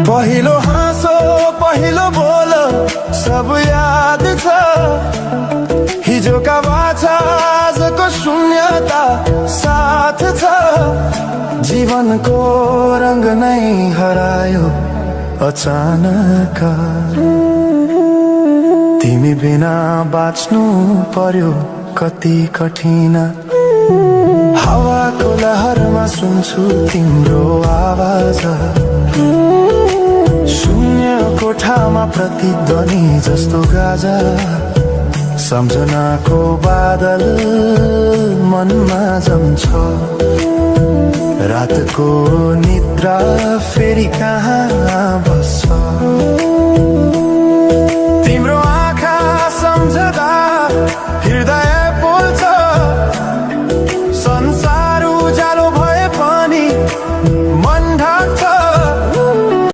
पहिलो हाँसो पहिलो बोल सब याद छ हिजोका बाछा आजको शून्यता साथ छ जीवनको रंग नै हरायो अचानक तिमी बिना बाँच्नु पर्यो कति कठिन हावाको लहरमा सुन्छु तिम्रो आवाज शून्य कोठामा प्रतिध्वनि जस्तो गाजा सम्झनाको बादल मनमा जम्छ रातको निद्रा फेरि कहाँ